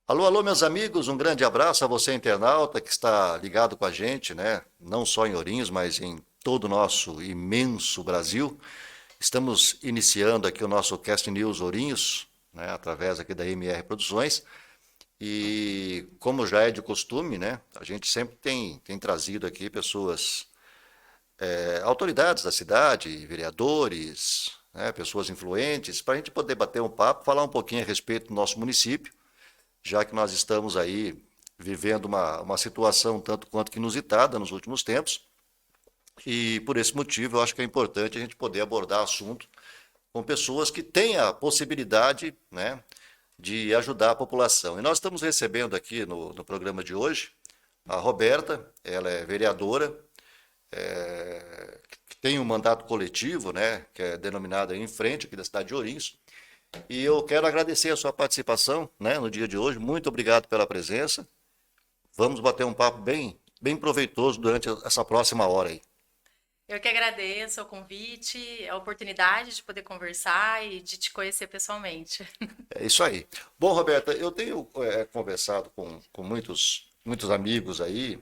Alô, alô, meus amigos, um grande abraço a você, internauta, que está ligado com a gente, né? Não só em Ourinhos, mas em todo o nosso imenso Brasil. Estamos iniciando aqui o nosso Cast News Ourinhos, né? Através aqui da MR Produções. E como já é de costume, né? A gente sempre tem trazido aqui pessoas, autoridades da cidade, vereadores, né? Pessoas influentes, para a gente poder bater um papo, falar um pouquinho a respeito do nosso município, já que nós estamos aí vivendo uma situação tanto quanto que inusitada nos últimos tempos, e por esse motivo eu acho que é importante a gente poder abordar assunto com pessoas que têm a possibilidade, né, de ajudar a população. E nós estamos recebendo aqui no programa de hoje a Roberta, ela é vereadora, que tem um mandato coletivo, né, que é denominada Em Frente, aqui da cidade de Ourinhos, e eu quero agradecer a sua participação, né, no dia de hoje. Muito obrigado pela presença. Vamos bater um papo bem proveitoso durante essa próxima hora aí. Eu que agradeço o convite, a oportunidade de poder conversar e de te conhecer pessoalmente. É isso aí. Bom, Roberta, eu tenho conversado com muitos amigos aí,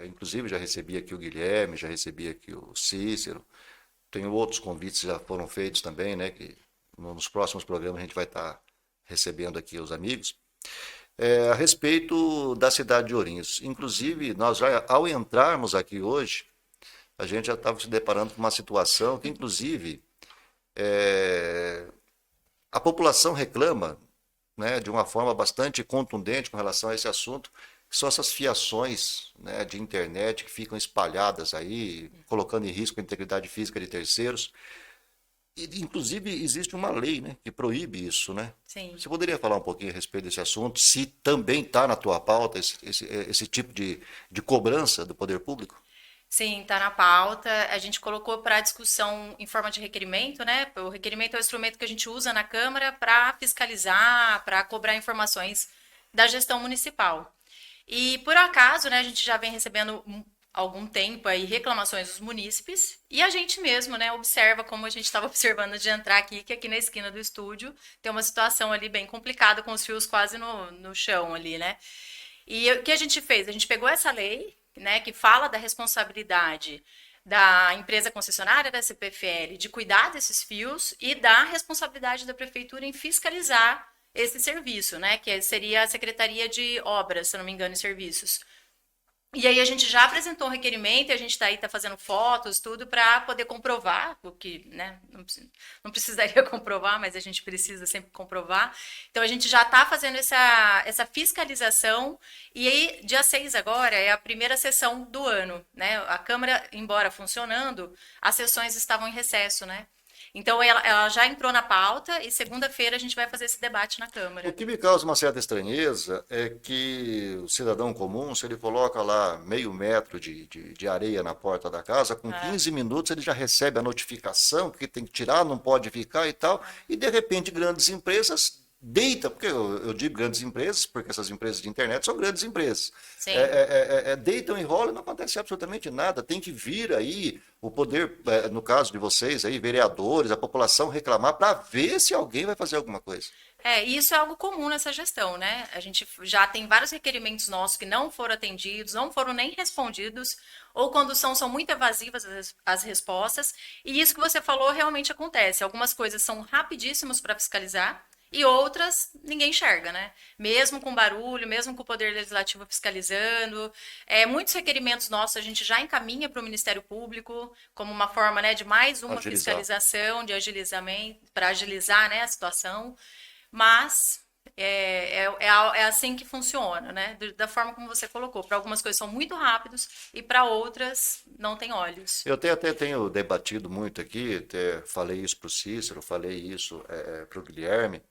inclusive já recebi aqui o Guilherme, já recebi aqui o Cícero, tenho outros convites que já foram feitos também, né, que nos próximos programas a gente vai estar recebendo aqui os amigos, a respeito da cidade de Ourinhos. Inclusive, nós já, ao entrarmos aqui hoje, a gente já estava se deparando com uma situação que, inclusive, é, a população reclama, né, de uma forma bastante contundente com relação a esse assunto, que são essas fiações, né, de internet que ficam espalhadas aí, colocando em risco a integridade física de terceiros. E, inclusive, existe uma lei, né, que proíbe isso, né? Sim, Você poderia falar um pouquinho a respeito desse assunto, se também está na tua pauta esse tipo de cobrança do poder público? sim, está na pauta. A gente colocou para discussão em forma de requerimento, né? O requerimento é o instrumento que a gente usa na Câmara para fiscalizar, para cobrar informações da gestão municipal. E por acaso, né, a gente já vem recebendo algum tempo aí reclamações dos munícipes e a gente mesmo, né, observa como a gente estava observando de entrar aqui, que aqui na esquina do estúdio tem uma situação ali bem complicada com os fios quase no chão ali, né? E o que a gente fez? A gente pegou essa lei, né, que fala da responsabilidade da empresa concessionária da CPFL de cuidar desses fios e da responsabilidade da prefeitura em fiscalizar esse serviço, né, que seria a Secretaria de Obras, se não me engano, e Serviços. E aí a gente já apresentou um requerimento e a gente está aí, tá fazendo fotos, tudo para poder comprovar, o que, né, não precisaria comprovar, mas a gente precisa sempre comprovar. Então a gente já está fazendo essa fiscalização e aí dia 6 agora é a primeira sessão do ano, né? A Câmara, embora funcionando, as sessões estavam em recesso, né? Então ela já entrou na pauta e segunda-feira a gente vai fazer esse debate na O Câmara. que me causa uma certa estranheza é que o cidadão comum, se ele coloca lá meio metro de areia na porta da casa, com Ah, 15 minutos ele já recebe a notificação que tem que tirar, não pode ficar e tal, e de repente grandes empresas deitam, porque eu digo grandes empresas, porque essas empresas de internet são grandes empresas, sim. deitam e rolam e não acontece absolutamente nada, tem que vir aí o poder, no caso de vocês aí, vereadores, a população reclamar para ver se alguém vai fazer alguma coisa. É, e isso é algo comum nessa gestão, né? A gente já tem vários requerimentos nossos que não foram atendidos, não foram nem respondidos, ou quando são muito evasivas as respostas. E isso que você falou realmente acontece. Algumas coisas são rapidíssimas para fiscalizar e outras ninguém enxerga, né? Mesmo com barulho, mesmo com o Poder Legislativo fiscalizando. Muitos requerimentos nossos a gente já encaminha para o Ministério Público como uma forma, né, de mais uma Agilizar. fiscalização, de agilizamento, para agilizar, né, a situação. Mas é assim que funciona, né? Da forma como você colocou. Para algumas coisas são muito rápidos e para outras não tem olhos. Eu até tenho debatido muito aqui, até falei isso para o Cícero, falei isso para o Guilherme,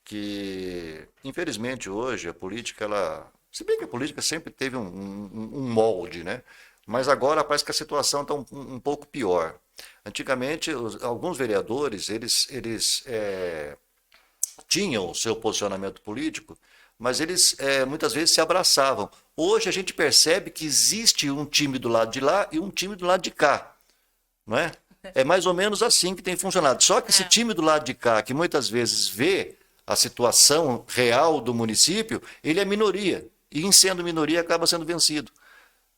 que infelizmente hoje a política, ela, se bem que a política sempre teve um molde, né? Mas agora parece que a situação está um pouco pior. Antigamente, alguns vereadores, eles tinham o seu posicionamento político, mas eles muitas vezes se abraçavam. Hoje a gente percebe que existe um time do lado de lá e um time do lado de cá, não é? É mais ou menos assim que tem funcionado. Só que esse É, time do lado de cá, que muitas vezes vê a situação real do município, ele é minoria. E em sendo minoria, acaba sendo vencido.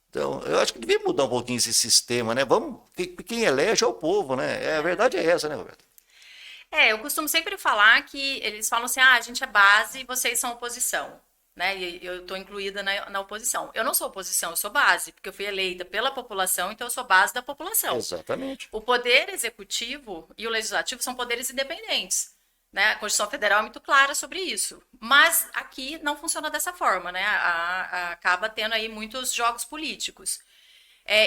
Então, eu acho que devia mudar um pouquinho esse sistema, né? Vamos, quem elege é o povo, né? A verdade é essa, né, Roberto? Eu costumo sempre falar que eles falam assim, ah, a gente é base e vocês são oposição, né? E eu estou incluída na oposição. Eu não sou oposição, eu sou base, porque eu fui eleita pela população, então eu sou base da população. Exatamente. O poder executivo e o legislativo são poderes independentes, né? A Constituição Federal é muito clara sobre isso. Mas aqui não funciona dessa forma, né? Acaba tendo aí muitos jogos políticos.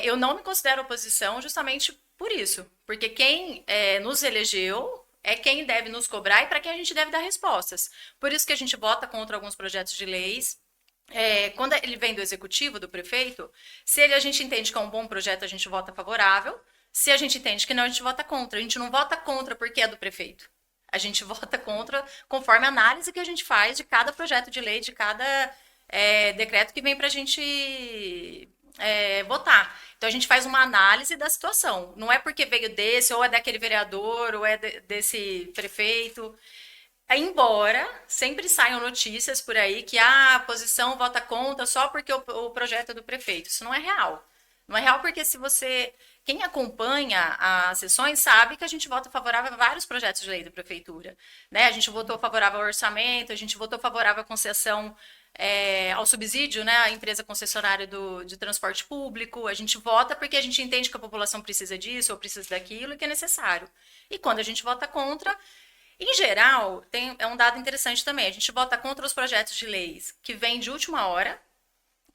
Eu não me considero oposição justamente por isso, porque quem nos elegeu é quem deve nos cobrar e para quem a gente deve dar respostas. Por isso que a gente vota contra alguns projetos de leis. Quando ele vem do executivo, do prefeito, se a gente entende que é um bom projeto, a gente vota favorável. Se a gente entende que não, a gente vota contra. A gente não vota contra porque é do prefeito. A gente vota contra conforme a análise que a gente faz de cada projeto de lei, de cada decreto que vem para a gente votar. Então a gente faz uma análise da situação. Não é porque veio desse, ou é daquele vereador, ou é desse prefeito. Embora sempre saiam notícias por aí que a oposição vota contra só porque o projeto é do prefeito. Isso não é real. Não é real porque se você... Quem acompanha as sessões sabe que a gente vota favorável a vários projetos de lei da prefeitura. Né? A gente votou favorável ao orçamento, a gente votou favorável à concessão ao subsídio, né, à empresa concessionária de transporte público. A gente vota porque a gente entende que a população precisa disso ou precisa daquilo e que é necessário. E quando a gente vota contra, em geral, é um dado interessante também, a gente vota contra os projetos de leis que vêm de última hora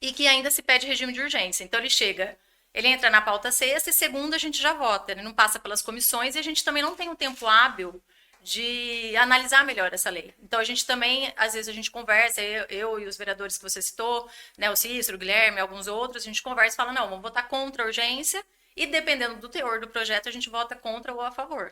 e que ainda se pede regime de urgência. Então ele entra na pauta sexta e segunda a gente já vota, ele não passa pelas comissões e a gente também não tem um tempo hábil de analisar melhor essa lei. Então a gente também, às vezes a gente conversa, eu e os vereadores que você citou, né, o Cícero, o Guilherme, alguns outros, a gente conversa e fala, não, vamos votar contra a urgência e dependendo do teor do projeto a gente vota contra ou a favor.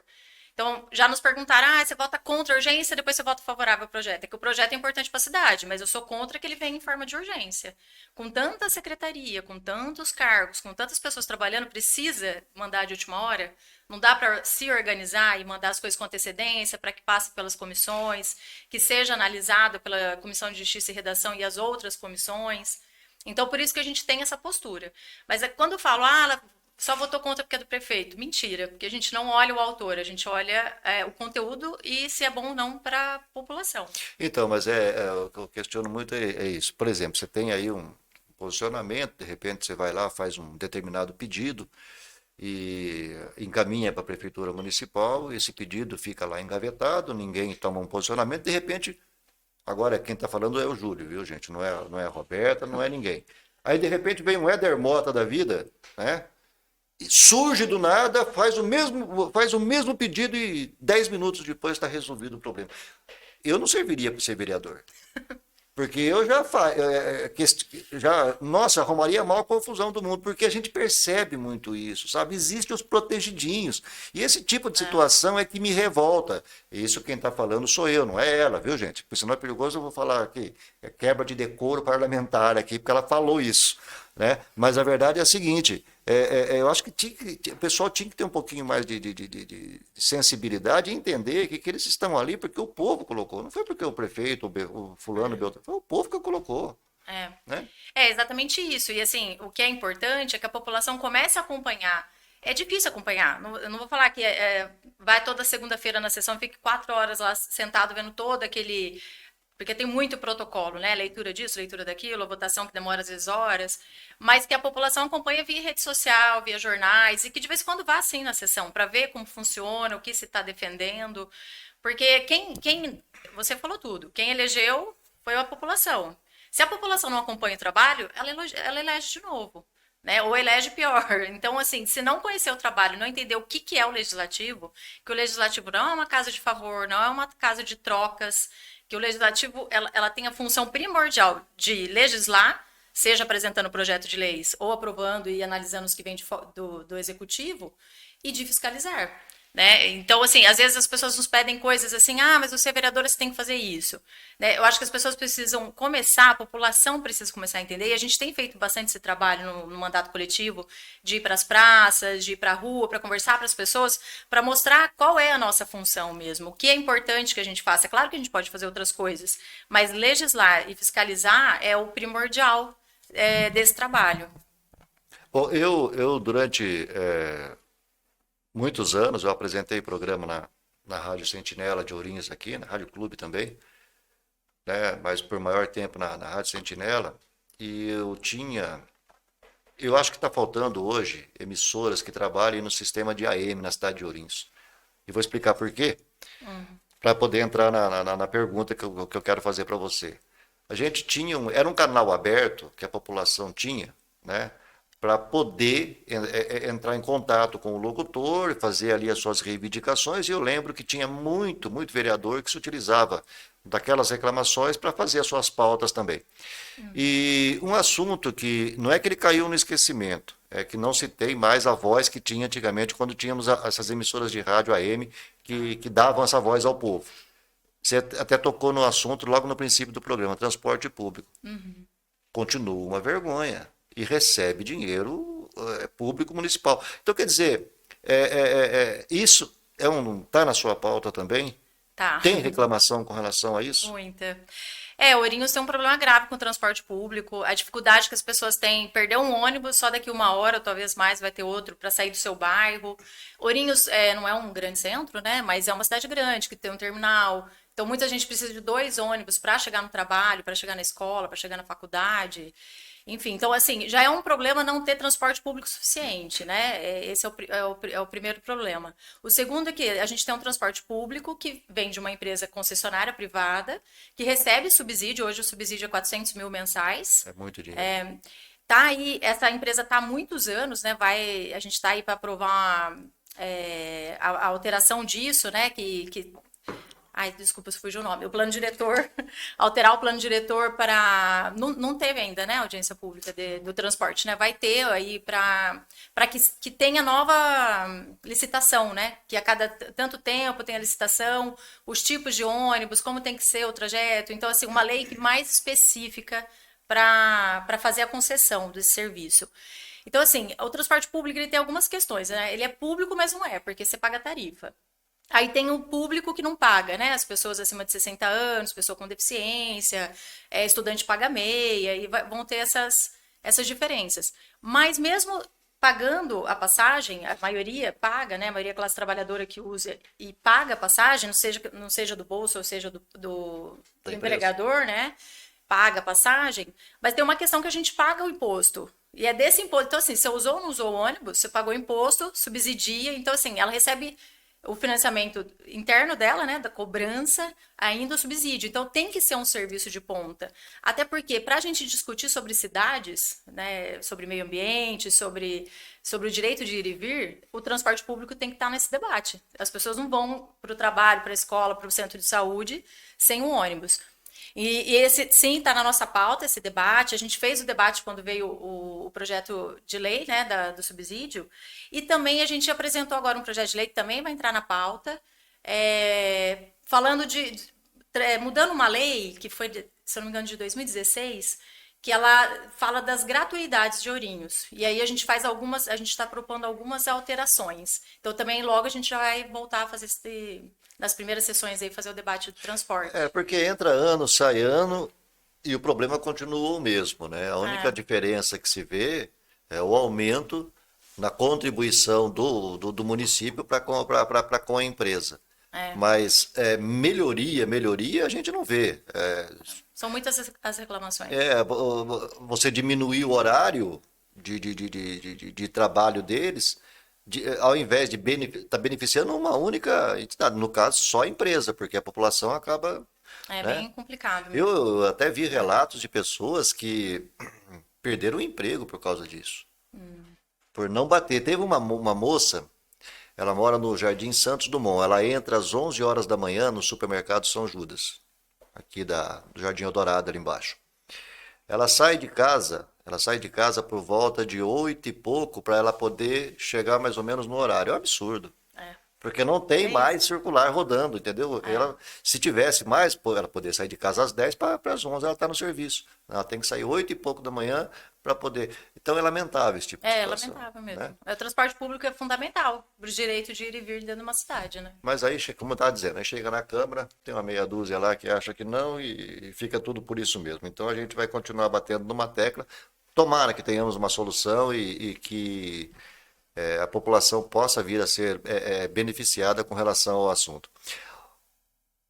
Então, já nos perguntaram, você vota contra a urgência, depois você vota favorável ao projeto. É que o projeto é importante para a cidade, mas eu sou contra que ele venha em forma de urgência. Com tanta secretaria, com tantos cargos, com tantas pessoas trabalhando, precisa mandar de última hora? Não dá para se organizar e mandar as coisas com antecedência para que passe pelas comissões, que seja analisado pela Comissão de Justiça e Redação e as outras comissões. Então, por isso que a gente tem essa postura. Mas quando eu falo, ela só votou contra porque é do prefeito. Mentira, porque a gente não olha o autor, a gente olha o conteúdo e se é bom ou não para a população. Então, mas o que eu questiono muito é isso. Por exemplo, você tem aí um posicionamento, de repente você vai lá, faz um determinado pedido e encaminha para a prefeitura municipal, esse pedido fica lá engavetado, ninguém toma um posicionamento, de repente, agora quem está falando é o Júlio, viu, gente? Não é a Roberta, não é ninguém. Aí, de repente, vem um Éder Mota da vida, né? Surge do nada, faz o mesmo pedido e 10 minutos depois está resolvido o problema. Eu não serviria para ser vereador. Porque eu nossa, arrumaria a maior confusão do mundo, porque a gente percebe muito isso, sabe? Existem os protegidinhos. E esse tipo de situação é que me revolta. Isso quem está falando sou eu, não é ela, viu, gente? Porque senão é perigoso, eu vou falar aqui, é quebra de decoro parlamentar aqui, porque ela falou isso. Né? Mas a verdade é a seguinte, eu acho que o pessoal tinha que ter um pouquinho mais de sensibilidade e entender que eles estão ali porque o povo colocou, não foi porque o prefeito, o fulano, foi o povo que colocou. Né? É exatamente isso, e assim, o que é importante é que a população comece a acompanhar. É difícil acompanhar, eu não vou falar que vai toda segunda-feira na sessão, fique 4 horas lá sentado vendo todo aquele... Porque tem muito protocolo, né? Leitura disso, leitura daquilo, a votação que demora às vezes horas, mas que a população acompanha via rede social, via jornais, e que de vez em quando vá assim na sessão, para ver como funciona, o que se está defendendo. Porque você falou tudo, quem elegeu foi a população. Se a população não acompanha o trabalho, ela elege de novo. Né? Ou elege pior. Então, assim, se não conhecer o trabalho, não entender o que é o legislativo, que o legislativo não é uma casa de favor, não é uma casa de trocas, que o legislativo ela tem a função primordial de legislar, seja apresentando projeto de leis ou aprovando e analisando os que vêm do executivo, e de fiscalizar. né? Então, assim, às vezes as pessoas nos pedem coisas assim, ah, mas você é vereadora, você tem que fazer isso. Né? Eu acho que as pessoas precisam começar, a população precisa começar a entender, e a gente tem feito bastante esse trabalho no mandato coletivo, de ir para as praças, de ir para a rua, para conversar para as pessoas, para mostrar qual é a nossa função mesmo, o que é importante que a gente faça. É claro que a gente pode fazer outras coisas, mas legislar e fiscalizar é o primordial desse trabalho. Bom, eu durante muitos anos, eu apresentei programa na Rádio Sentinela de Ourinhos aqui, na Rádio Clube também, né, mas por maior tempo na Rádio Sentinela, e eu acho que está faltando hoje emissoras que trabalhem no sistema de AM na cidade de Ourinhos. E vou explicar por quê, para poder entrar na pergunta que eu quero fazer para você. A gente tinha, era um canal aberto que a população tinha, né, para poder entrar em contato com o locutor, fazer ali as suas reivindicações, e eu lembro que tinha muito vereador que se utilizava daquelas reclamações para fazer as suas pautas também. E um assunto que não é que ele caiu no esquecimento, é que não se tem mais a voz que tinha antigamente quando tínhamos essas emissoras de rádio AM que davam essa voz ao povo. Você até tocou no assunto logo no princípio do programa, transporte público. Continua uma vergonha e recebe dinheiro público municipal. Então, quer dizer, isso está na sua pauta também? Tá. Tem reclamação com relação a isso? Muita. Ourinhos tem um problema grave com o transporte público, a dificuldade que as pessoas têm, perder um ônibus só daqui uma hora, ou talvez mais, vai ter outro para sair do seu bairro. Ourinhos não é um grande centro, né? Mas é uma cidade grande que tem um terminal. Então muita gente precisa de 2 ônibus para chegar no trabalho, para chegar na escola, para chegar na faculdade. Enfim, então assim, já é um problema não ter transporte público suficiente, né? Esse é o primeiro problema. O segundo é que a gente tem um transporte público que vem de uma empresa concessionária privada, que recebe subsídio, hoje o subsídio é 400 mil mensais. É muito dinheiro. Tá aí, essa empresa está há muitos anos, né? A gente está aí para aprovar a alteração disso, né? Ai, desculpa se fugiu o nome. O plano diretor, alterar o plano diretor para. Não teve ainda, né? Audiência pública do transporte, né? Vai ter aí para que tenha nova licitação, né? Que a cada tanto tempo tenha licitação, os tipos de ônibus, como tem que ser o trajeto. Então, assim, uma lei mais específica para fazer a concessão desse serviço. Então, assim, o transporte público ele tem algumas questões, né? Ele é público, mas não é, porque você paga tarifa. Aí tem o público que não paga, né? As pessoas acima de 60 anos, pessoa com deficiência, estudante paga meia, e vão ter essas diferenças. Mas mesmo pagando a passagem, a maioria paga, né? A maioria é classe trabalhadora que usa e paga a passagem, não seja do bolso ou seja do empregador, né? Paga a passagem, mas tem uma questão que a gente paga o imposto. E é desse imposto. Então, assim, você usou ou não usou o ônibus, você pagou imposto, subsidia. Então, assim, ela recebe o financiamento interno dela, né, da cobrança, ainda o subsídio. Então, tem que ser um serviço de ponta. Até porque, para a gente discutir sobre cidades, né, sobre meio ambiente, sobre o direito de ir e vir, o transporte público tem que estar nesse debate. As pessoas não vão para o trabalho, para a escola, para o centro de saúde, sem um ônibus. E esse, sim, está na nossa pauta, esse debate. A gente fez o debate quando veio o projeto de lei, né, do subsídio. E também a gente apresentou agora um projeto de lei que também vai entrar na pauta, falando mudando uma lei que foi, se eu não me engano, de 2016, que ela fala das gratuidades de Ourinhos. E aí a gente está propondo algumas alterações. Então também logo a gente já vai voltar a fazer nas primeiras sessões aí, fazer o debate do transporte. Porque entra ano, sai ano e o problema continua o mesmo, né? A única diferença que se vê é o aumento na contribuição do município para com a empresa. Mas melhoria a gente não vê. São muitas as reclamações. Você diminuir o horário de trabalho deles, ao invés de estar beneficiando uma única entidade, no caso só a empresa, porque a população acaba. É Né? bem complicado. Eu até vi relatos de pessoas que perderam o emprego por causa disso. Por não bater. Teve uma moça, ela mora no Jardim Santos Dumont, ela entra às 11 horas da manhã no supermercado São Judas, aqui do Jardim Eldorado ali embaixo. Ela sai de casa por volta de 8 e pouco para ela poder chegar mais ou menos no horário. É um absurdo. Porque não tem É isso. mais circular rodando, entendeu? É. Ela, se tivesse mais, pô, ela poderia sair de casa às 10 para as 11 ela está no serviço. Ela tem que sair 8 e pouco da manhã para poder. Então é lamentável esse tipo de É situação, lamentável né? mesmo. O transporte público é fundamental para o direito de ir e vir dentro de uma cidade, né? Mas aí, como eu estava dizendo, aí chega na Câmara, tem uma meia dúzia lá que acha que não e fica tudo por isso mesmo. Então a gente vai continuar batendo numa tecla. Tomara que tenhamos uma solução e que a população possa vir a ser beneficiada com relação ao assunto.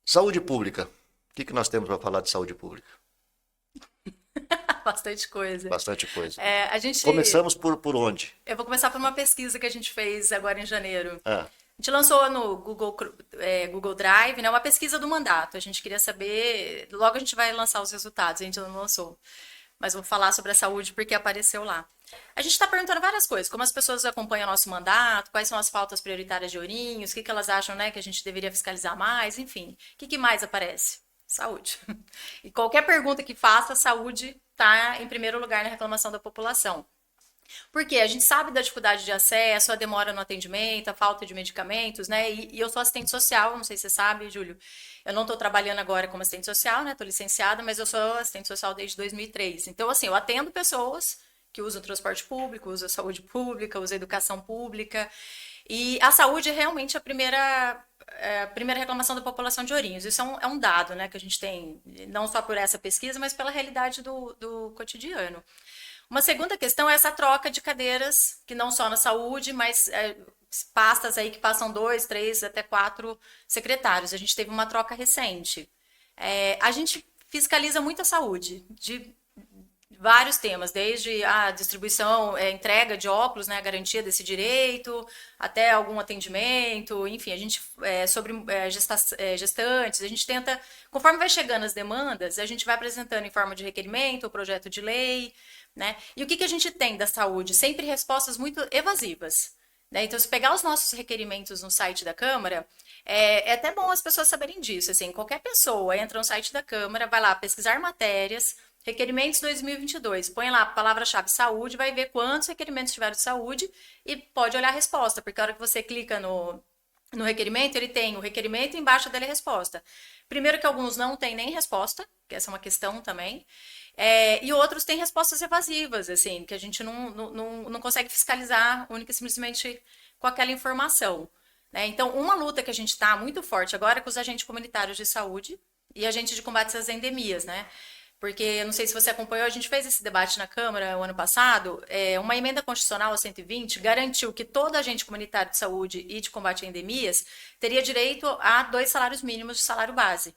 Saúde pública. O que nós temos para falar de saúde pública? Bastante coisa. Bastante coisa. É, a gente, Começamos por onde? eu vou começar por uma pesquisa que a gente fez agora em janeiro. Ah, A gente lançou no Google Drive, né, uma pesquisa do mandato. A gente queria saber. Logo a gente vai lançar os resultados, a gente não lançou. Mas vou falar sobre a saúde porque apareceu lá. A gente está perguntando várias coisas, como as pessoas acompanham o nosso mandato, quais são as pautas prioritárias de Ourinhos, o que elas acham, né, que a gente deveria fiscalizar mais, enfim. O que mais aparece? Saúde. E qualquer pergunta que faça, saúde está em primeiro lugar na reclamação da população. Porque a gente sabe da dificuldade de acesso, a demora no atendimento, a falta de medicamentos, né? E eu sou assistente social, não sei se você sabe, Júlio. Eu não estou trabalhando agora como assistente social, né? Estou licenciada, mas eu sou assistente social desde 2003. Então, assim, eu atendo pessoas que usam transporte público, usam saúde pública, usam educação pública. E a saúde é realmente a primeira reclamação da população de Ourinhos. Isso é um dado, né, que a gente tem, não só por essa pesquisa, mas pela realidade do cotidiano. Uma segunda questão é essa troca de cadeiras, que não só na saúde, mas pastas aí que passam dois, três, até quatro secretários. A gente teve uma troca recente. A gente fiscaliza muito a saúde, de vários temas, desde a distribuição, entrega de óculos, né, a garantia desse direito, até algum atendimento, enfim, a gente, sobre gestantes, a gente tenta, conforme vai chegando as demandas, a gente vai apresentando em forma de requerimento, ou projeto de lei, né, e o que a gente tem da saúde? Sempre respostas muito evasivas. Né? Então, se pegar os nossos requerimentos no site da Câmara, é até bom as pessoas saberem disso. Assim, qualquer pessoa entra no site da Câmara, vai lá pesquisar matérias, requerimentos 2022, põe lá a palavra-chave saúde, vai ver quantos requerimentos tiveram de saúde e pode olhar a resposta, porque a hora que você clica no requerimento, ele tem o requerimento e embaixo dele a resposta. Primeiro que alguns não têm nem resposta, que essa é uma questão também, e outros têm respostas evasivas, assim, que a gente não consegue fiscalizar única e simplesmente com aquela informação. Né? Então, uma luta que a gente está muito forte agora é com os agentes comunitários de saúde e agentes de combate às endemias, né? Porque, não sei se você acompanhou, a gente fez esse debate na Câmara o ano passado, uma emenda constitucional a 120 garantiu que todo agente comunitário de saúde e de combate a endemias teria direito a 2 salários mínimos de salário base.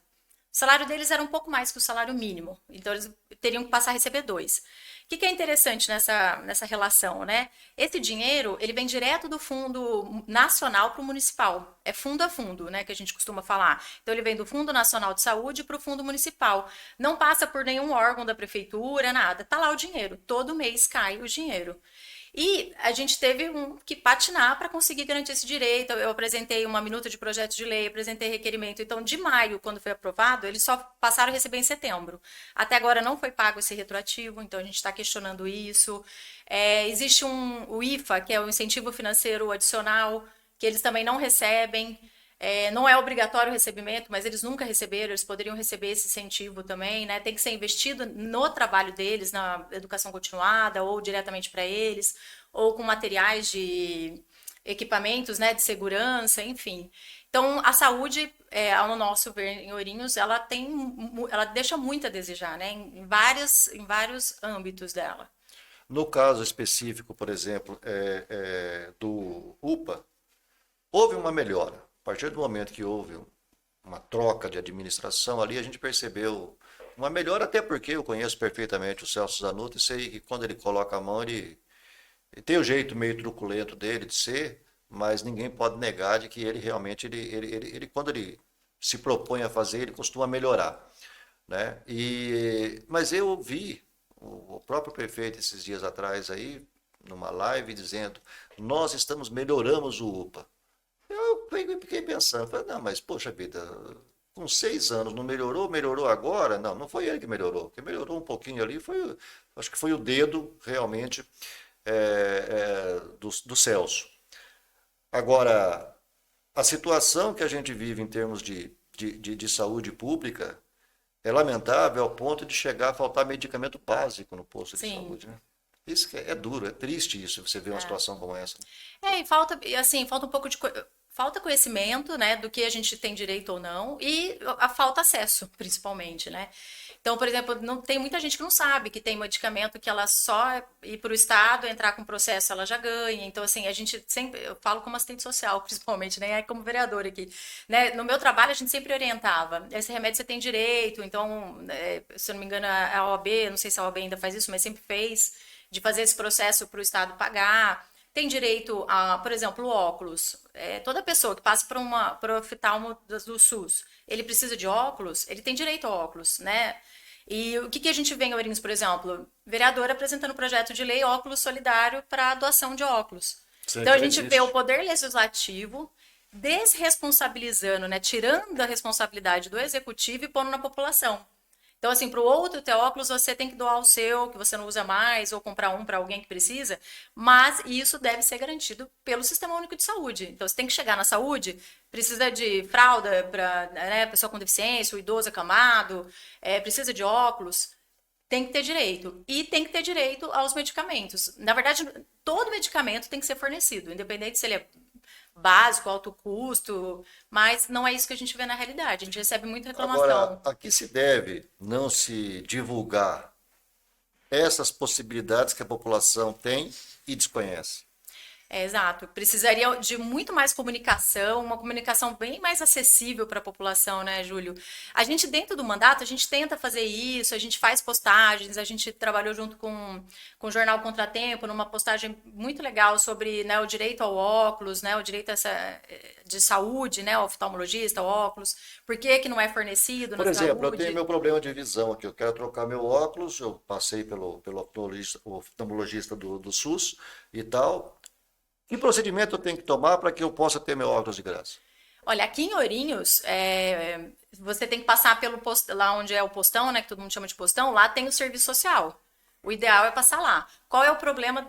O salário deles era um pouco mais que o salário mínimo, então eles teriam que passar a receber 2. O que é interessante nessa relação, né? Esse dinheiro, ele vem direto do Fundo Nacional para o Municipal. É fundo a fundo, né, que a gente costuma falar. Então, ele vem do Fundo Nacional de Saúde para o Fundo Municipal. Não passa por nenhum órgão da prefeitura, nada. Tá lá o dinheiro. Todo mês cai o dinheiro. E a gente teve que patinar para conseguir garantir esse direito. Eu apresentei uma minuta de projeto de lei, apresentei requerimento. Então, de maio, quando foi aprovado, eles só passaram a receber em setembro. Até agora não foi pago esse retroativo, então a gente está questionando isso. Existe o IFA, que é o Incentivo Financeiro Adicional, que eles também não recebem. Não é obrigatório o recebimento, mas eles nunca receberam, eles poderiam receber esse incentivo também, né? Tem que ser investido no trabalho deles, na educação continuada, ou diretamente para eles, ou com materiais de equipamentos, né, de segurança, enfim. Então, a saúde, ao nosso ver, em Ourinhos, ela deixa muito a desejar, né, em vários âmbitos dela. no caso específico, por exemplo, do UPA, houve uma melhora. A partir do momento que houve uma troca de administração ali, a gente percebeu uma melhora, até porque eu conheço perfeitamente o Celso Zanuto e sei que quando ele coloca a mão, ele tem o jeito meio truculento dele de ser, mas ninguém pode negar de que ele realmente, quando ele se propõe a fazer, ele costuma melhorar. Né? Mas eu vi o próprio prefeito esses dias atrás aí, numa live, dizendo, nós melhoramos o UPA. Eu fiquei pensando, falei, não, mas poxa vida, com 6 anos não melhorou, melhorou agora? Não, não foi ele que melhorou. Quem melhorou um pouquinho ali acho que foi o dedo realmente do Celso. Agora, a situação que a gente vive em termos de saúde pública é lamentável ao ponto de chegar a faltar medicamento básico no posto de Sim. saúde, né? Isso que é duro, é triste isso, você ver uma situação como essa. E falta um pouco de falta conhecimento, né, do que a gente tem direito ou não e a falta acesso, principalmente, né? Então, por exemplo, não tem muita gente que não sabe que tem medicamento que ela só ir para o estado, entrar com processo, ela já ganha. Então, assim, a gente sempre, eu falo como assistente social, principalmente, né, como vereador aqui, né? No meu trabalho a gente sempre orientava, esse remédio você tem direito, então, se eu não me engano, a OAB, não sei se a OAB ainda faz isso, mas sempre fez de fazer esse processo para o estado pagar. Tem direito a, por exemplo, o óculos. Toda pessoa que passa por oftalmo do SUS, ele precisa de óculos, ele tem direito a óculos, né? E o que a gente vê em Ourinhos, por exemplo? Vereador apresentando projeto de lei óculos solidário para doação de óculos. Então a Sempre gente vê o existe. poder legislativo desresponsabilizando, né? Tirando a responsabilidade do executivo e pondo na população. Então, assim, para o outro ter óculos, você tem que doar o seu, que você não usa mais, ou comprar um para alguém que precisa, mas isso deve ser garantido pelo Sistema Único de Saúde. Então, você tem que chegar na saúde, precisa de fralda para, né, pessoa com deficiência, o idoso acamado, precisa de óculos, tem que ter direito. E tem que ter direito aos medicamentos. Na verdade, todo medicamento tem que ser fornecido, independente se ele é básico, alto custo, mas não é isso que a gente vê na realidade. A gente recebe muita Agora, reclamação. a que se deve não se divulgar essas possibilidades que a população tem e desconhece? Exato. Precisaria de muito mais comunicação, uma comunicação bem mais acessível para a população, né, Júlio? A gente, dentro do mandato, a gente tenta fazer isso, a gente faz postagens, a gente trabalhou junto com o Jornal Contratempo, numa postagem muito legal sobre, né, o direito ao óculos, né, o direito a de saúde, né, ao oftalmologista, ao óculos, por que que não é fornecido na Por exemplo, eu tenho saúde? meu problema de visão aqui, eu quero trocar meu óculos, eu passei pelo oftalmologista do SUS e tal. Que procedimento eu tenho que tomar para que eu possa ter meu óculos de graça? Olha, aqui em Ourinhos, você tem que passar pelo lá onde é o postão, né, que todo mundo chama de postão, lá tem o serviço social. O ideal é passar lá. Qual é o problema?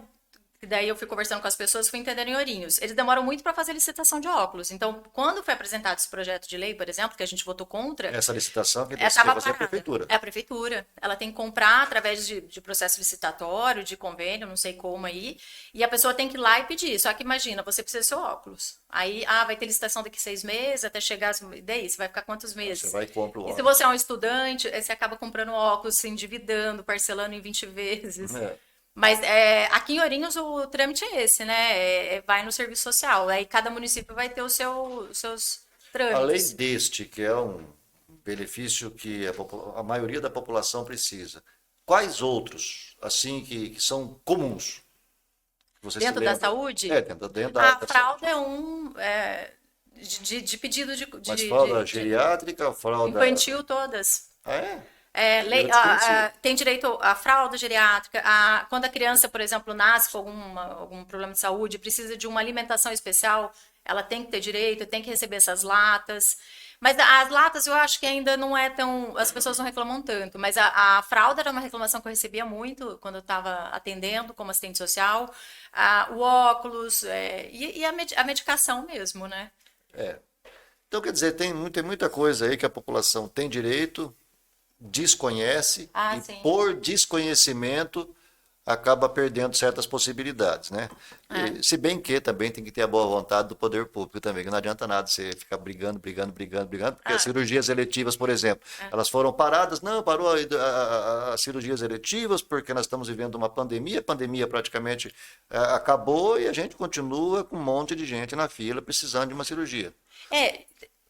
Que daí eu fui conversando com as pessoas, fui entendendo em Ourinhos. Eles demoram muito para fazer licitação de óculos. Então, quando foi apresentado esse projeto de lei, por exemplo, que a gente votou contra, Essa licitação que estava você é a parada. prefeitura. É a prefeitura. Ela tem que comprar através de processo licitatório, de convênio, não sei como aí. E a pessoa tem que ir lá e pedir. Só que imagina, você precisa do seu óculos. Aí, vai ter licitação daqui 6 meses, até chegar. E daí? Você vai ficar quantos Aí você meses? vai e compra o E se óculos. você é um estudante, aí você acaba comprando óculos, se endividando, parcelando em 20 vezes. É. Mas aqui em Ourinhos o trâmite é esse, né? Vai no serviço social. Aí cada município vai ter os seus Além trâmites. deste, que é um benefício que a maioria da população precisa, quais outros, assim, que são comuns? Você se Dentro da lembra? saúde, Dentro da área a da fralda saúde. é de pedido Mas fralda de geriátrica, fralda. infantil todas. Ah, é? Eu Lei, desconhecia. tem direito à fralda geriátrica, quando a criança, por exemplo, nasce com algum problema de saúde, precisa de uma alimentação especial, ela tem que ter direito, tem que receber essas latas. Mas as latas eu acho que ainda não é tão. As pessoas não reclamam tanto. Mas a fralda era uma reclamação que eu recebia muito quando eu estava atendendo como assistente social. O óculos, e a medicação mesmo, né? Então, quer dizer, tem muita coisa aí que a população tem direito, desconhece Ah, e, sim. por desconhecimento, acaba perdendo certas possibilidades, né? É. Se bem que também tem que ter a boa vontade do poder público também, que não adianta nada você ficar brigando, porque as Ah, cirurgias eletivas, por exemplo, é. elas foram paradas, não, parou as cirurgias eletivas porque nós estamos vivendo uma pandemia, a pandemia praticamente acabou e a gente continua com um monte de gente na fila precisando de uma cirurgia. É,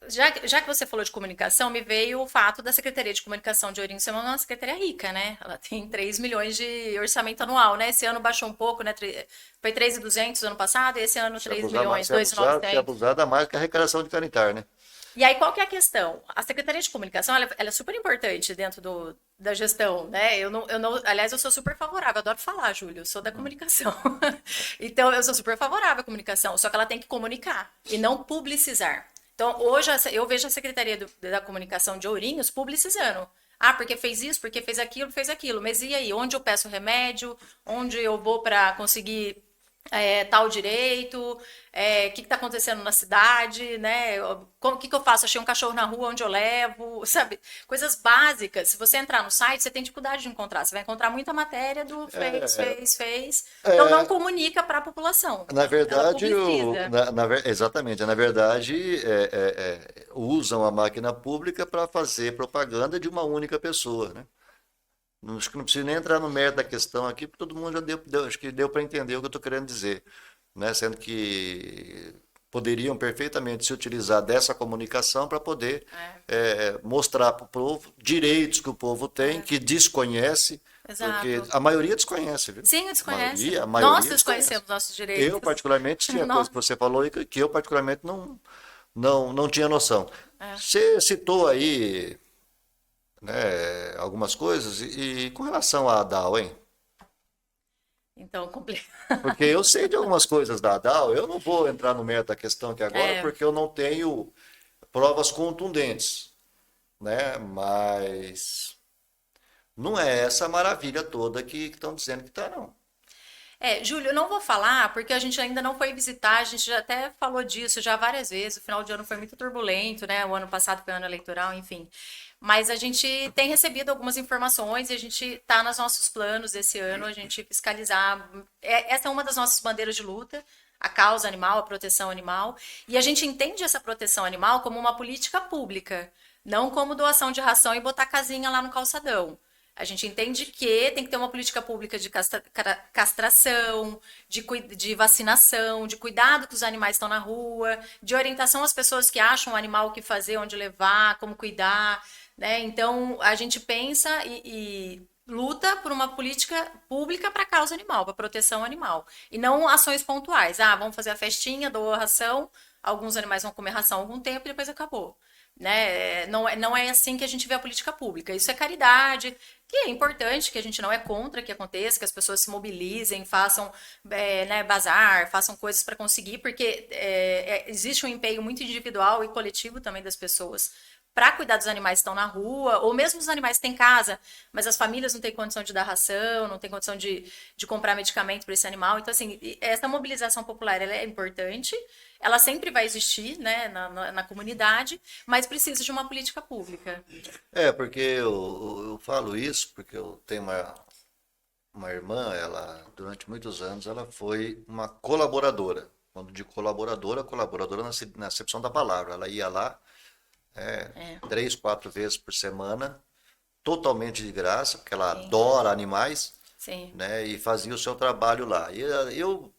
já que você falou de comunicação, me veio o fato da Secretaria de Comunicação de Ourinhos ser uma secretaria rica, né? Ela tem 3 milhões de orçamento anual, né? Esse ano baixou um pouco, né? Foi 3.200 ano passado, e esse ano 3 milhões, Se 2.900. abusar, dá mais que a arrecadação de Canitar, né? E aí, qual que é a questão? A Secretaria de Comunicação, ela é super importante dentro da gestão, né? Aliás, eu sou super favorável, adoro falar, Júlio, eu sou da comunicação. Então, eu sou super favorável à comunicação, só que ela tem que comunicar e não publicizar. Então, hoje eu vejo a Secretaria da Comunicação de Ourinhos publicizando. Porque fez isso, porque fez aquilo. Mas e aí? Onde eu peço remédio? Onde eu vou para conseguir tal direito, o que está acontecendo na cidade, né? O que eu faço? Achei um cachorro na rua, onde eu levo, sabe? Coisas básicas. Se você entrar no site, você tem dificuldade de encontrar. Você vai encontrar muita matéria do É, fez. Então não é, comunica para a população. na Ela verdade, publiciza. exatamente, na verdade, usam a máquina pública para fazer propaganda de uma única pessoa, né? Acho que não precisa nem entrar no mérito da questão aqui, porque todo mundo já acho que deu para entender o que eu estou querendo dizer, né? Sendo que poderiam perfeitamente se utilizar dessa comunicação para poder É, mostrar para o povo direitos que o povo tem, é, que desconhece, porque exato. a maioria desconhece, viu? Sim, desconhece. A Nós maioria desconhece. desconhecemos nossos Eu, direitos. particularmente, tinha coisa Nós, que você falou aí que eu, particularmente, não tinha noção. é. Você citou aí, né, algumas coisas, e com relação à DAO, hein? Então, complicado. Porque eu sei de algumas coisas da DAO, eu não vou entrar no mérito da questão aqui agora, É, porque eu não tenho provas contundentes, né? Mas não é essa maravilha toda que estão dizendo que está, não. Júlio, eu não vou falar porque a gente ainda não foi visitar, a gente já até falou disso já várias vezes. O final de ano foi muito turbulento, né? O ano passado foi ano eleitoral, enfim. Mas a gente tem recebido algumas informações e a gente está nos nossos planos esse ano, a gente fiscalizar. Essa é uma das nossas bandeiras de luta, a causa animal, a proteção animal. E a gente entende essa proteção animal como uma política pública, não como doação de ração e botar casinha lá no calçadão. A gente entende que tem que ter uma política pública de castração, de vacinação, de cuidado que os animais estão na rua, de orientação às pessoas que acham o animal o que fazer, onde levar, como cuidar, né? Então a gente pensa e luta por uma política pública para a causa animal, para a proteção animal, e não ações pontuais. Ah, vamos fazer a festinha, dou a ração, alguns animais vão comer ração algum tempo e depois acabou. Né? Não é assim que a gente vê a política pública. Isso é caridade, que é importante, que a gente não é contra que aconteça, que as pessoas se mobilizem, façam né, bazar, façam coisas para conseguir, porque existe um empenho muito individual e coletivo também das pessoas para cuidar dos animais que estão na rua, ou mesmo os animais que têm casa, mas as famílias não têm condição de dar ração, não têm condição de comprar medicamento para esse animal. Então, assim, essa mobilização popular ela é importante, ela sempre vai existir né, na comunidade, mas precisa de uma política pública. Porque eu falo isso porque eu tenho uma irmã, ela, durante muitos anos, ela foi uma colaboradora. Quando digo colaboradora, colaboradora na acepção da palavra. Ela ia lá É, 3, 4 vezes por semana, totalmente de graça, porque ela sim, adora animais, sim. né? E fazia o seu trabalho lá. E eu,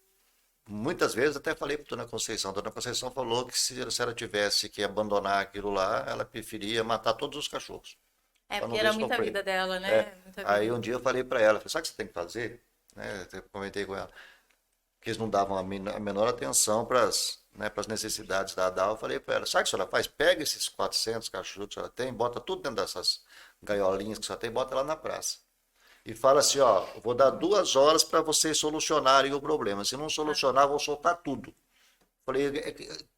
muitas vezes, até falei para a Dona Conceição. A Dona Conceição falou que se ela tivesse que abandonar aquilo lá, ela preferia matar todos os cachorros, para Porque não ver era muita sofrer. vida dela, É. né? Muita Aí vida. um dia eu falei para ela, falei, sabe o que você tem que fazer? Né? Eu comentei com ela, que eles não davam a menor atenção para as né, para as necessidades da DAO. Eu falei para ela, sabe o que a senhora faz? Pega esses 400 cachorros que a senhora tem, bota tudo dentro dessas gaiolinhas que a senhora tem, bota lá na praça. E fala assim, ó, eu vou dar 2 horas para vocês solucionarem o problema. Se não solucionar, eu vou soltar tudo. Falei,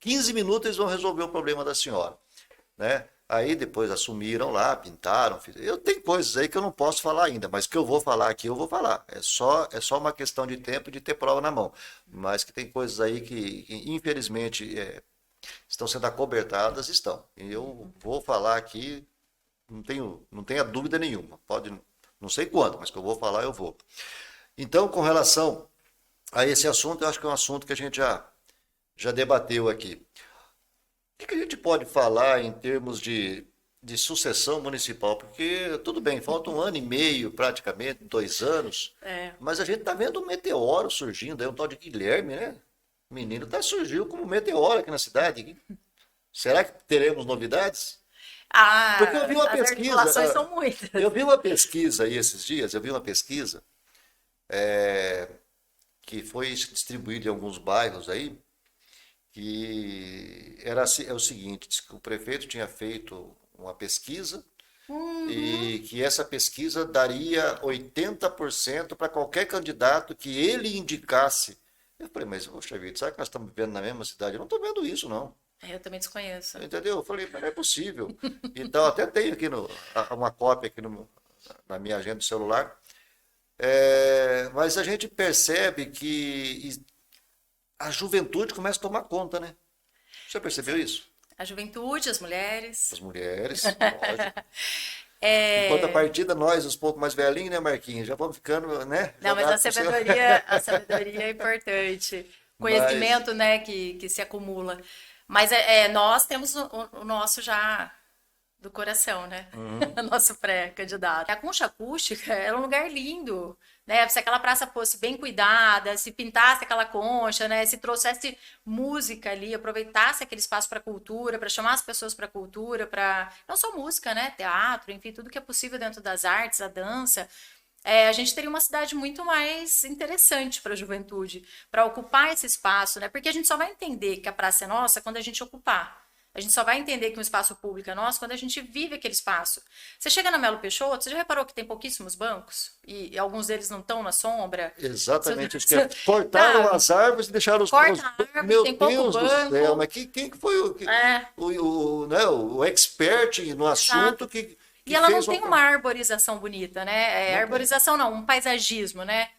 15 minutos eles vão resolver o problema da senhora, né? Aí depois assumiram lá, pintaram, fizeram. Eu tenho coisas aí que eu não posso falar ainda, mas que eu vou falar aqui, eu vou falar. É só uma questão de tempo e de ter prova na mão. Mas que tem coisas aí que infelizmente, estão sendo acobertadas, estão. E eu vou falar aqui, não tenha dúvida nenhuma. Pode, não sei quando, mas que eu vou falar, eu vou. Então, com relação a esse assunto, eu acho que é um assunto que a gente já debateu aqui. O que a gente pode falar em termos de sucessão municipal? Porque, tudo bem, falta 1 ano e meio, praticamente, 2 anos, É. mas a gente está vendo um meteoro surgindo, aí um tal de Guilherme, né? O menino surgiu como um meteoro aqui na cidade. Será que teremos novidades? Porque eu vi uma As pesquisa, articulações são muitas. eu vi uma pesquisa aí esses dias, eu vi uma pesquisa que foi distribuída em alguns bairros aí, que é o seguinte, diz que o prefeito tinha feito uma pesquisa Uhum. e que essa pesquisa daria 80% para qualquer candidato que ele indicasse. Eu falei, mas, poxa vida, será que nós estamos vivendo na mesma cidade? Eu não estou vendo isso, não. Eu também desconheço. Entendeu? Eu falei, mas não é possível. Então, até tenho aqui uma cópia aqui na minha agenda do celular. Mas a gente percebe que a juventude começa a tomar conta, né? Você percebeu isso? A juventude, as mulheres. As mulheres, lógico. Enquanto a É, partida, nós, os pouco mais velhinhos, né, Marquinhos? Já vamos ficando, né? não, mas Jogados pro seu... a sabedoria é importante. Mas, Conhecimento, né, que se acumula. Mas nós temos o nosso já do coração, né? uhum, Nosso pré-candidato. A concha acústica era um lugar lindo, né? Se aquela praça fosse bem cuidada, se pintasse aquela concha, né? Se trouxesse música ali, aproveitasse aquele espaço para cultura, para chamar as pessoas para cultura, para não só música, né? Teatro, enfim, tudo que é possível dentro das artes, a dança. A gente teria uma cidade muito mais interessante para a juventude, para ocupar esse espaço, né? Porque a gente só vai entender que a praça é nossa quando a gente ocupar. A gente só vai entender que um espaço público é nosso quando a gente vive aquele espaço. Você chega na Melo Peixoto, você já reparou que tem pouquíssimos bancos? E alguns deles não estão na sombra? exatamente isso que é. Cortaram Sabe? as árvores e deixaram os... Corta a árvore, Meu tem pouco Deus do céu, banco. mas quem que foi É, né, o expert no assunto exato. E que ela não fez tem uma arborização bonita, né? Não tem. Arborização não, um paisagismo, né?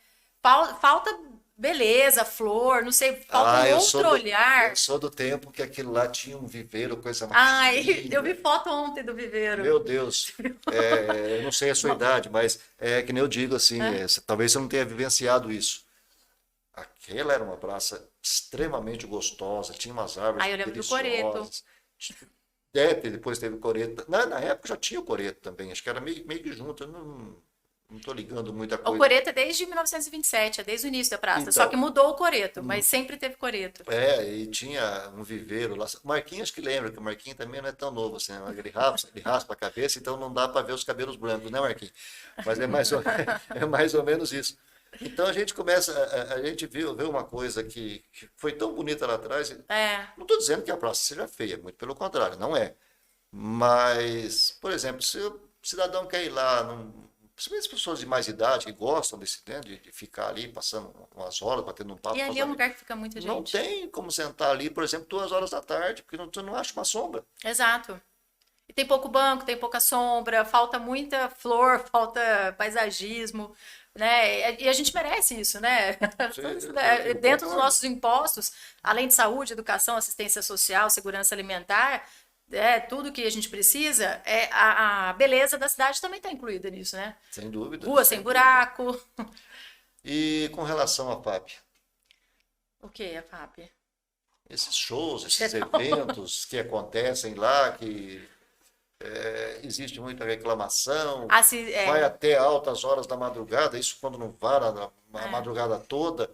Falta beleza, flor, não sei, falta um outro olhar. eu sou do tempo que aquilo lá tinha um viveiro, coisa mais Ai, eu vi linda. foto ontem do viveiro. Meu Deus, eu não sei a sua idade, mas é que nem eu digo assim, talvez você não tenha vivenciado isso. Aquela era uma praça extremamente gostosa, tinha umas árvores Ai, eu lembro do coreto. deliciosas. Depois teve coreto. Na época já tinha o coreto também, acho que era meio que junto. Eu não estou ligando muita O coisa. coreto é desde 1927, é desde o início da praça. Só Então, que mudou o coreto, mas sempre teve coreto. e tinha um viveiro lá. O Marquinhos acho que lembra, que o Marquinhos também não é tão novo assim, né? Ele raspa a cabeça, então não dá para ver os cabelos brancos, né, Marquinhos? Mas é mais ou menos isso. Então a gente começa, a gente vê uma coisa que foi tão bonita lá atrás. É, Não estou dizendo que a praça seja feia, muito pelo contrário, não é. Mas, por exemplo, se o cidadão quer ir lá, principalmente as pessoas de mais idade que gostam né, de ficar ali passando umas horas, batendo um papo e com os ali é um amigos, lugar que fica muita não gente. tem como sentar ali, por exemplo, 2 horas da tarde, porque tu não acha uma sombra. Exato. E tem pouco banco, tem pouca sombra, falta muita flor, falta paisagismo, né? E a gente merece isso, né? Eu Dentro dos concordo. nossos impostos, além de saúde, educação, assistência social, segurança alimentar, tudo que a gente precisa, a beleza da cidade também está incluída nisso, né? Sem dúvida, Rua sem sem dúvida. buraco. E com relação à FAP, O que, a FAP? esses shows, esses Geral. eventos que acontecem lá, que existe muita reclamação, Ah, se, vai até altas horas da madrugada, isso quando não vara a é. madrugada toda,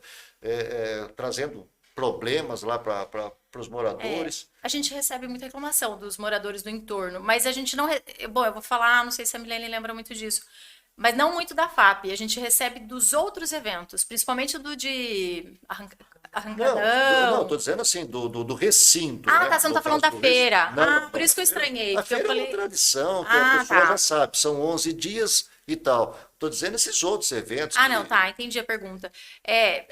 trazendo problemas lá para os moradores. A gente recebe muita reclamação dos moradores do entorno, mas a gente não. Bom, eu vou falar, não sei se a Milene lembra muito disso, mas não muito da FAP. A gente recebe dos outros eventos, principalmente do de Não, arrancadão. estou dizendo assim, do recinto, Ah, né? tá, você não No tá falando caso da do feira. Não, Ah, não, por isso que eu estranhei, a porque eu feira é uma falei. tradição, que a Ah, pessoa já tá. sabe, são 11 dias e tal. Estou dizendo esses outros eventos Ah, que... não, tá, entendi a pergunta.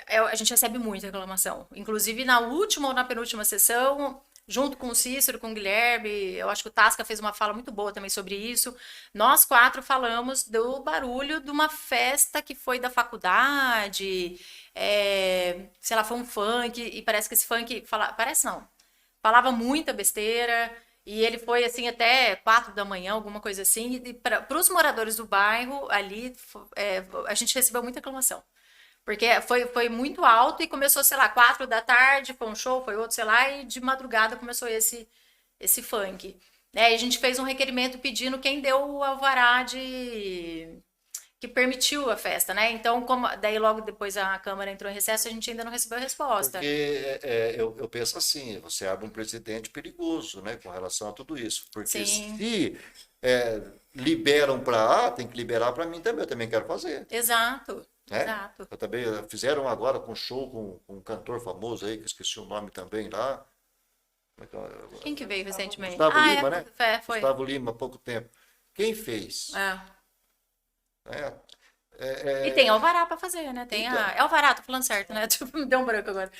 A gente recebe muita reclamação. Inclusive, na última ou na penúltima sessão, junto com o Cícero, com o Guilherme, eu acho que o Tasca fez uma fala muito boa também sobre isso. Nós quatro falamos do barulho de uma festa que foi da faculdade, sei lá, foi um funk, e parece que esse funk, parece não, falava muita besteira, e ele foi assim até 4 da manhã, alguma coisa assim. E para os moradores do bairro ali, a gente recebeu muita reclamação. Porque foi muito alto e começou, sei lá, 4 da tarde, foi um show, foi outro, sei lá, e de madrugada começou esse funk. E a gente fez um requerimento pedindo quem deu o alvará que permitiu a festa, né? Então, daí logo depois a Câmara entrou em recesso, a gente ainda não recebeu a resposta. Porque eu penso assim, você abre um precedente perigoso, né, com relação a tudo isso. Porque Sim. se liberam para A, tem que liberar para mim também, eu também quero fazer. Exato, Né? exato. Eu também fizeram agora com um show com um cantor famoso aí, que eu esqueci o nome também lá. Quem que veio recentemente? Gustavo Lima, né? Foi. Gustavo Lima, há pouco tempo. Quem fez? É, E tem alvará pra fazer, né? Tem Então. é alvará, tô falando certo, né? Tipo, me deu um branco agora.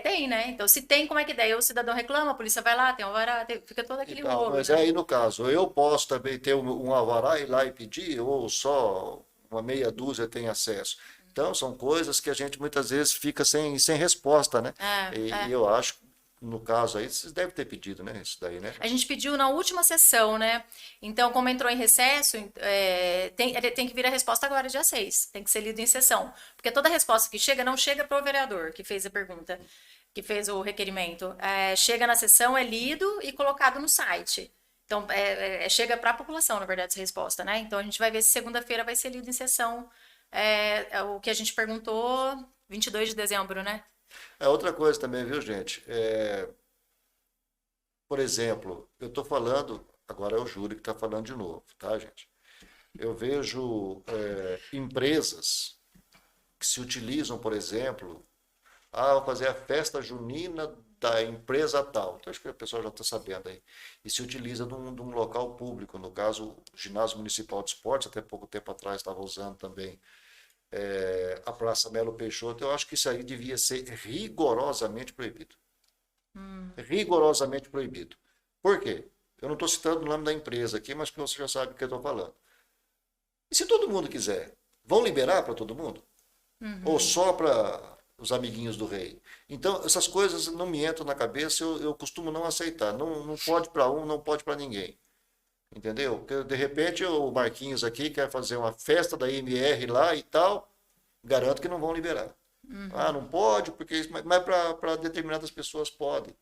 Tem, né? Então, se tem, como é que daí? O cidadão reclama, a polícia vai lá, tem alvará, fica todo aquele Então, rolo, mas né? aí, no caso, eu posso também ter um alvará, ir lá e pedir, ou só uma meia dúzia tem acesso. Então, são coisas que a gente muitas vezes fica sem resposta, né? E eu acho, no caso aí, vocês devem ter pedido, né? Isso daí, né? A gente pediu na última sessão, né? Então, como entrou em recesso, tem que vir a resposta agora, dia 6. Tem que ser lido em sessão. Porque toda resposta que chega, não chega para o vereador que fez a pergunta, que fez o requerimento. Chega na sessão, é lido e colocado no site. Então, chega para a população, na verdade, essa resposta, né? Então, a gente vai ver se segunda-feira vai ser lido em sessão o que a gente perguntou, 22 de dezembro, né? Outra coisa também, viu, gente? Por exemplo, eu estou falando, agora é o Júlio que está falando de novo, tá, gente? Eu vejo empresas que se utilizam, por exemplo, vou fazer a festa junina da empresa tal. Então, acho que a pessoa já está sabendo aí. E se utiliza de um local público, no caso, o Ginásio Municipal de Esportes, até pouco tempo atrás estava usando também a Praça Melo Peixoto. Eu acho que isso aí devia ser rigorosamente proibido. Rigorosamente proibido. Por quê? Eu não estou citando o nome da empresa aqui, mas você já sabe o que eu estou falando. E se todo mundo quiser, vão liberar para todo mundo? Ou só para os amiguinhos do rei? Então, essas coisas não me entram na cabeça, eu costumo não aceitar. Não pode para um, não pode para ninguém. Entendeu? Porque, de repente, o Marquinhos aqui quer fazer uma festa da IMR lá e tal, garanto que não vão liberar. Não pode, porque mas para determinadas pessoas pode.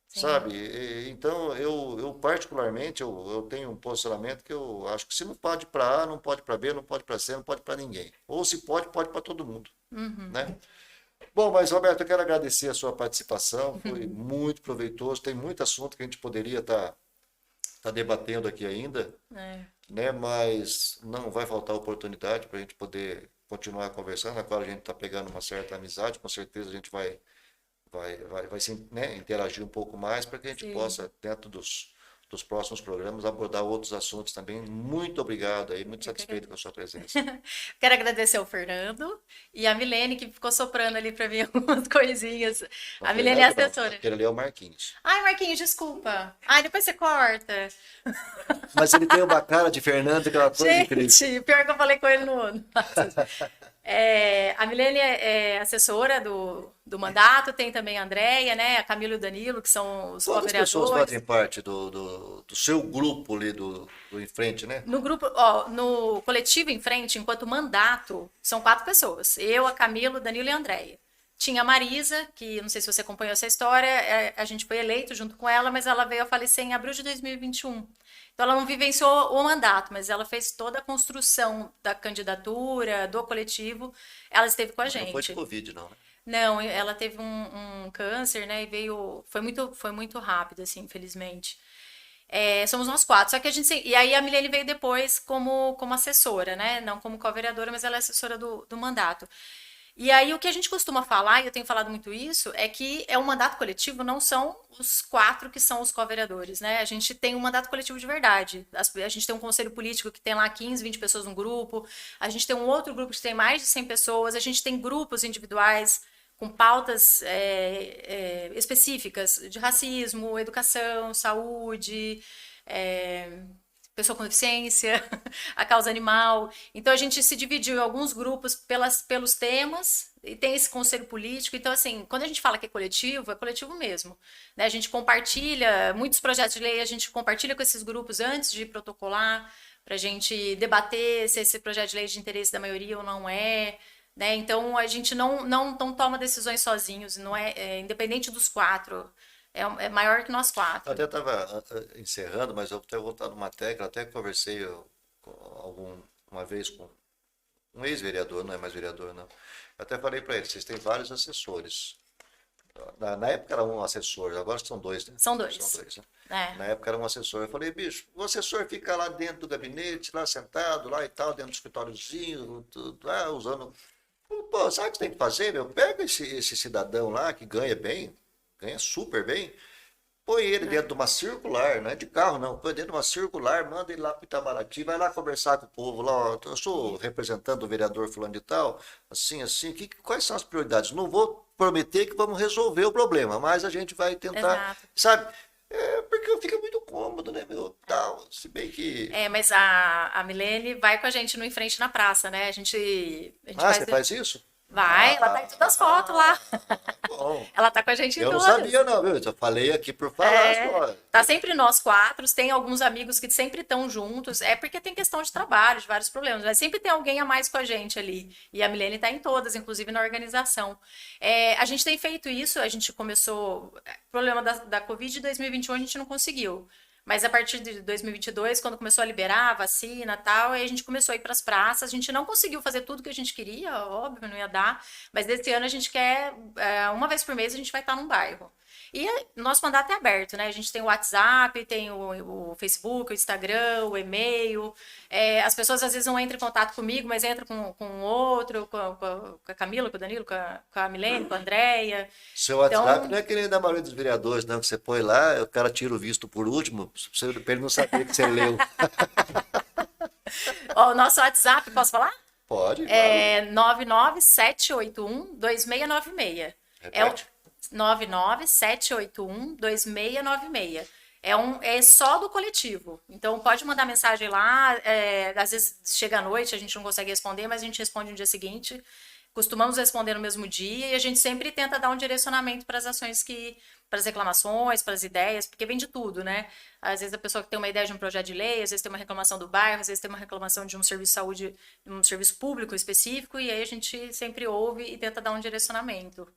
Sim. Sabe? Então, eu particularmente, eu tenho um posicionamento que eu acho que se não pode para A, não pode para B, não pode para C, não pode para ninguém. Ou se pode, pode para todo mundo. Né? Bom, mas Roberto, eu quero agradecer a sua participação, foi muito proveitoso, tem muito assunto que a gente poderia estar debatendo aqui ainda, né? Mas não vai faltar oportunidade para a gente poder continuar conversando. Agora a gente está pegando uma certa amizade, com certeza a gente vai se, né, interagir um pouco mais para que a gente possa, dentro dos próximos programas, abordar outros assuntos também. Muito obrigado aí, muito satisfeito com a sua presença. Quero agradecer ao Fernando e a Milene, que ficou soprando ali para mim algumas coisinhas. A Milene é assessora. Aquele ali é o Marquinhos. Ai, Marquinhos, desculpa. Ai, depois você corta. Mas ele tem uma cara de Fernando, aquela coisa incrível. Gente, pior que eu falei com ele no ano. A Milene é assessora do mandato, tem também a Andréia, né? A Camila e o Danilo, que são os Quantas co-vereadores. pessoas fazem parte do seu grupo ali do Em Frente, né? No grupo, no coletivo Em Frente, enquanto mandato, são 4 pessoas. Eu, a Camila, o Danilo e a Andréia. Tinha a Marisa, que não sei se você acompanhou essa história, a gente foi eleito junto com ela, mas ela veio a falecer em abril de 2021. Então, ela não vivenciou o mandato, mas ela fez toda a construção da candidatura, do coletivo, ela esteve com a gente. Não foi de Covid, não, né? Não, ela teve um câncer, né, e veio, foi muito rápido, assim, infelizmente. Somos nós 4, só que a gente, e aí a Milene veio depois como assessora, né, não como co-vereadora, mas ela é assessora do mandato. E aí o que a gente costuma falar, e eu tenho falado muito isso, é que um mandato coletivo, não são os 4 que são os co-vereadores, né? A gente tem um mandato coletivo de verdade. A gente tem um conselho político que tem lá 15, 20 pessoas no grupo, a gente tem um outro grupo que tem mais de 100 pessoas, a gente tem grupos individuais com pautas específicas de racismo, educação, saúde, pessoa com deficiência, a causa animal. Então, a gente se dividiu em alguns grupos pelos temas e tem esse conselho político. Então, assim, quando a gente fala que é coletivo mesmo. Né? A gente compartilha, muitos projetos de lei a gente compartilha com esses grupos antes de protocolar, para a gente debater se esse projeto de lei é de interesse da maioria ou não é. Né? Então, a gente não toma decisões sozinhos, não independente dos 4. É maior que nós 4. Eu até estava encerrando, mas eu até voltado numa tecla, até conversei uma vez com um ex-vereador, não é mais vereador, não. Eu até falei para ele, vocês têm vários assessores. Na época era um assessor, agora são 2, né? São 2. São 2, né? Na época era um assessor. Eu falei, bicho, o assessor fica lá dentro do gabinete, lá sentado, lá e tal, dentro do escritóriozinho, tudo, lá usando... Pô, sabe o que você tem que fazer, meu? Pega esse cidadão lá que ganha bem, ganha super bem, põe ele dentro de uma circular, não é de carro não, põe dentro de uma circular, manda ele lá para Itamaraty, vai lá conversar com o povo lá, ó, eu sou representante do vereador fulano de tal, assim, quais são as prioridades? Não vou prometer que vamos resolver o problema, mas a gente vai tentar, sabe? É porque fica muito cômodo, né, meu? Tal, se bem que... Mas a Milene vai com a gente no Em Frente na Praça, né? A gente Ah, faz. você faz isso? Vai, ela tá em todas as fotos lá. Ah, bom. Ela tá com a gente em Eu não todas. sabia, não, viu? Eu só falei aqui por falar É, só. tá sempre nós quatro, tem alguns amigos que sempre estão juntos, é porque tem questão de trabalho, de vários problemas, mas sempre tem alguém a mais com a gente ali. E a Milene tá em todas, inclusive na organização. A gente tem feito isso, a gente começou. Problema da Covid de 2021 a gente não conseguiu. Mas a partir de 2022, quando começou a liberar a vacina e tal, aí a gente começou a ir para as praças. A gente não conseguiu fazer tudo que a gente queria, óbvio, não ia dar. Mas desse ano a gente quer, uma vez por mês, a gente vai estar num bairro. E nosso mandato é aberto, né? A gente tem o WhatsApp, tem o Facebook, o Instagram, o e-mail. As pessoas às vezes não entram em contato comigo, mas entram com o outro, com a Camila, com o Danilo, com a Milene, com a Andréia. Seu WhatsApp Então, não é que nem da maioria dos vereadores, não, que você põe lá, o cara tira o visto por último, pra ele não saber que você leu. ó, o nosso WhatsApp, posso falar? Pode, claro. É 99781-2696. É o Repete. 99781-2696. É só do coletivo. Então pode mandar mensagem lá. Às vezes chega à noite, a gente não consegue responder, mas a gente responde no dia seguinte. Costumamos responder no mesmo dia e a gente sempre tenta dar um direcionamento para as ações para as reclamações, para as ideias, porque vem de tudo, né? Às vezes a pessoa que tem uma ideia de um projeto de lei, às vezes tem uma reclamação do bairro, às vezes tem uma reclamação de um serviço de saúde, um serviço público específico, e aí a gente sempre ouve e tenta dar um direcionamento.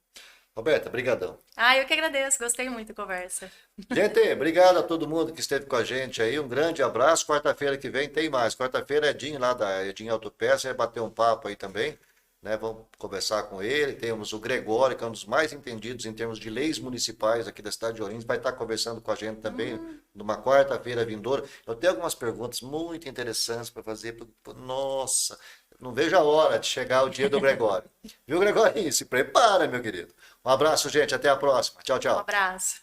Roberta, brigadão. Eu que agradeço, gostei muito da conversa. Gente, obrigado a todo mundo que esteve com a gente aí. Um grande abraço. Quarta-feira que vem tem mais. Quarta-feira é Edinho lá da Edinho Autopeça, vai bater um papo aí também, né? Vamos conversar com ele. Temos o Gregório, que é um dos mais entendidos em termos de leis municipais aqui da cidade de Ourinhos, vai estar conversando com a gente também numa quarta-feira vindoura. Eu tenho algumas perguntas muito interessantes para fazer. Nossa, não vejo a hora de chegar o dia do Gregório. Viu, Gregório? Se prepara, meu querido. Um abraço, gente. Até a próxima. Tchau, Um tchau. abraço.